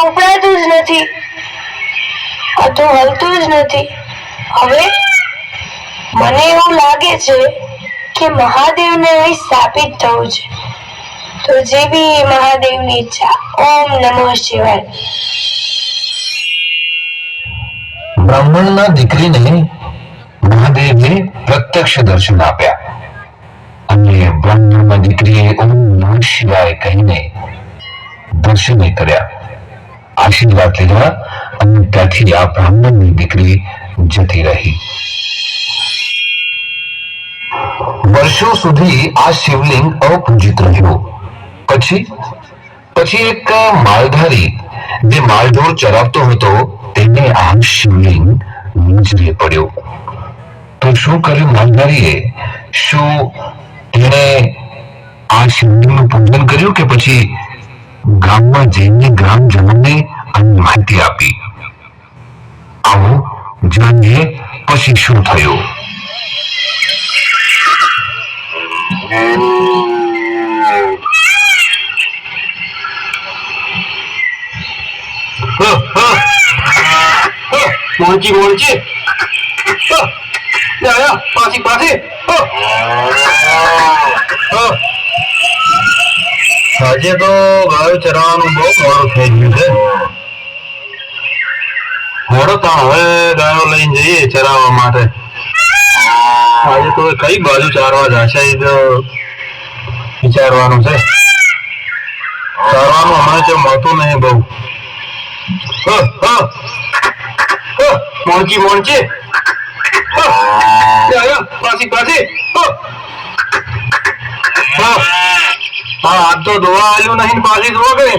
ઉપડાતું જ નથી, આ તો હલતું જ નથી. હવે મને એવું લાગે છે કે મહાદેવને અહીં સ્થાપિત થવું છે. તો જેવી મહાદેવની ઈચ્છા. ઓમ નમઃ શિવાય. બ્રાહ્મણના દીકરીને મહાદેવે પ્રત્યક્ષ દર્શન આપ્યા અને બ્રાહ્મણના દીકરીએ ઓમ નમઃ શિવાય કહીને દર્શને કર્યા, આશીર્વાદ લીધા અને ત્યાંથી આ બ્રાહ્મણની દીકરી જતી રહી. વર્ષો સુધી આ શિવલિંગ અપૂજિત રહ્યું. પછી એક માલધારી જે માલઢોર ચરાવતો હતો તેને આ શિવલિંગ નજરે પડ્યો. તો શું કર્યું માલધારીએ? શું તેણે આ શિવલિંગનું પૂજન કર્યું કે પછી ગામમાં જઈને ગ્રામજનોને આની માહિતી આપી? આવો જાણીએ પછી શું થયું. મોણચી પાછી આજે તો ગાયો ચરાવવાનું બહુ મોડું થઈ ગયું છે. મોડો તો હવે ગાયો લઈને જઈએ ચરાવવા માટે. આજે તો કઈ બાજુ ચારવા જશે એ તો વિચારવાનું છે. ચારવાનું હમણાં તો મળતું નહીં બહુ. મોણચી પાછી આજ તો દોવા આવ્યું નહીં, પાછી દોવા ગઈ.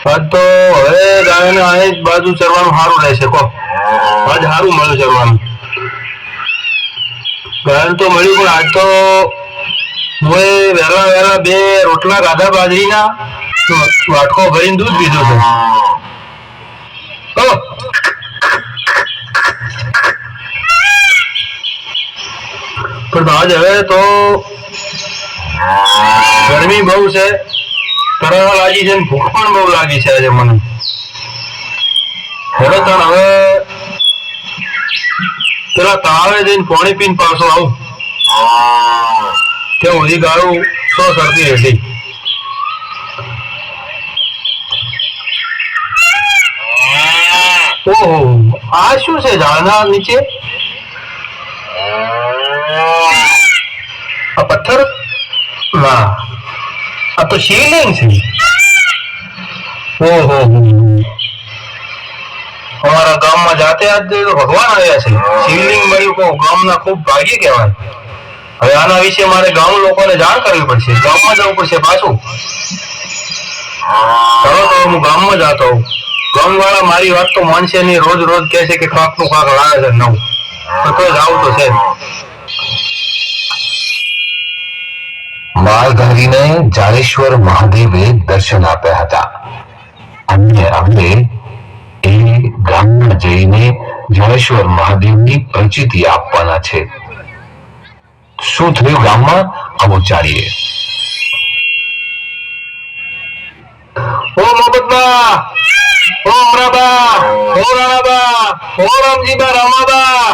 આજ તો હવે ગાયોને આ બાજુ ચરવાનું સારું રહેશે. કો આજ સારું મળ્યું ચરવાનું. ગાયન તો મળ્યું પણ આજ તો હું વહેલા 2 રોટલા ખાધા બાજરીના, વાટકો ભરીને દૂધ પીધું છે. પણ આજ હવે તો ગરમી બહુ છે, તરવા લાગી છે, ભૂખ પણ બહુ લાગી છે આજે મને. હવે પેલા તળાવે જઈને પાણી પીને પાછો આવું. ત્યાં સુધી ગાળું તો શરદી હતી. ઓહો, આ શું છે ઝાડના નીચે? આ પથ્થર? ના, આ તો શિવલિંગ છે. ઓહો, અમારા ગામમાં જાતે આજ ભગવાન આવ્યા છે. શિવલિંગ મળ્યું ગામના ખૂબ ભાગ્ય કહેવાય. હવે આના વિશે મારે ગામ લોકોને જાણ કરવી પડશે, ગામમાં જવું પડશે પાછું. ચાલો તો હું ગામમાં જતો હોઉં. ગામવાળા મારી વાત તો માનશે નહીં, રોજ કહે છે કે કાંકનું કાંક લાવે છે નવું. તો જાવું તો છે. માલધારીને જાડેશ્વર મહાદેવે દર્શન આપ્યા હતા અને હવે એ ગામમાં જઈને જાડેશ્વર મહાદેવની પ્રચિતિ આપવાના છે. શું થયું ગામમાં? આવો જાણીએ. ઓ મોહબ્બતબા, ઓ અમરાબા, ઓ રાણાબા, ઓ રામજીબા, રામાબા.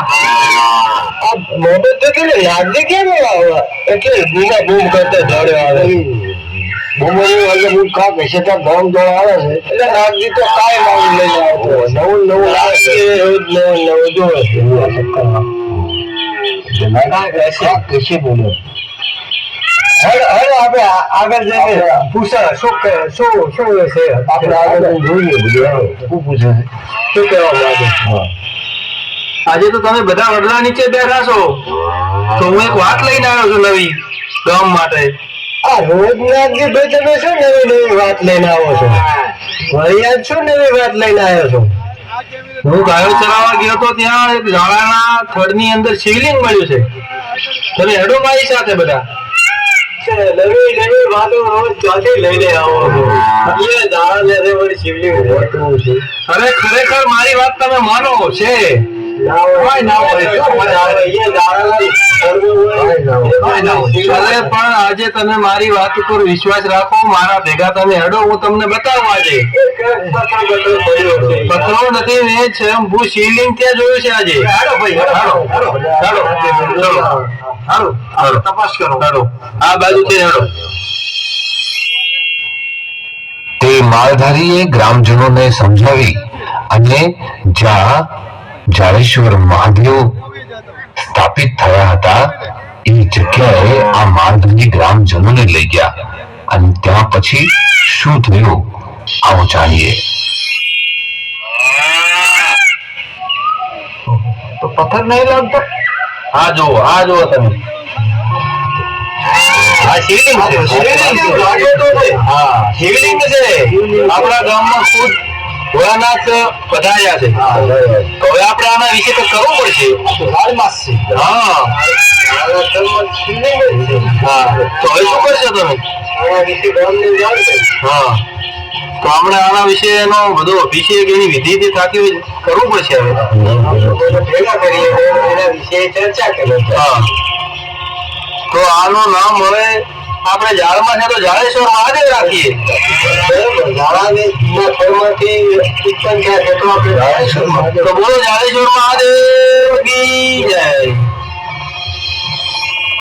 આ મોહબ્બત તો કે લાગે કેમ આવે? એટલે બૂમા બૂમ કરતા દોડે આવે. બૂમો વાગે બૂમ ખા કે છે તો ગામ દોડ આવે છે. એટલે નાગજી તો કાય નવું લઈને આવતો. નવું લાગે રોજ નવું જોવે છે. નાના એસા કશે બોલો. હવે આપણે આગળ જઈને પૂછા શું છે આપણે આગળ જોઈએ બધું. શું પૂછે છે, શું કહેવા માંગે? આજે તો તમે બધા વડલા નીચે બેઠા છો, તો હું એક વાત લઈને આવ્યો છું નવી ગામ માટે. આ રોજ ના ભાઈ તમે શું નવી વાત લઈને આવો છો? વળી આજ શું નવી વાત લઈને આવ્યો છો? હું ગાયો ચરાવવા ગયો તો ત્યાં એક ઝાડાના થડની અંદર શિવલિંગ મળ્યું છે. તમે હેડો મારી સાથે બધા. નવી વાતો ત્યાંથી લઈને આવો છો. શિવલિંગ હોતું છે. અરે ખરેખર મારી વાત તમે માનો છે. પણ આજે તમે મારી વાત ઉપર વિશ્વાસ રાખો, મારા ભેગા તમે હેડો, હું તમને બતાવું આજે. પથરો નથી, મેં સ્વયંભૂ શિવલિંગ ત્યાં જોયું છે આજે. તપાસ કરો. આ બાજુથી હેડો. તે માલધારીએ ગ્રામજનોને સમજાવી અને જ્યાં જાડેશ્વર મહાદેવ સ્થાપિત થયા હતા એ જગ્યાએ આ માલધારી ગ્રામજનોને લઈ ગયા અને ત્યાં પછી શું થયું આવો જાણીએ. તો પથ્થર નહીં લાગતો. આ જુઓ તમે. આ શિવલિંગ છે. હા, શિવલિંગ છે. આપણા ગામમાં ખુદ ભોળાનાથ પધાર્યા છે. તો હવે આપણે આના વિશે તો કરવું પડશે. હા, તો હવે શું કરશો તમે? હા, તો આપણે આના વિશે એનો બધો અભિષેક એની વિધિ થતી હોય કરવું પડશે હવે. હા, તો આનું નામ હવે આપણે ઝાડમાં છે તો જાડેશ્વર મહાદેવ રાખીએ. તો બોલો જાડેશ્વર મહાદેવ કી જય.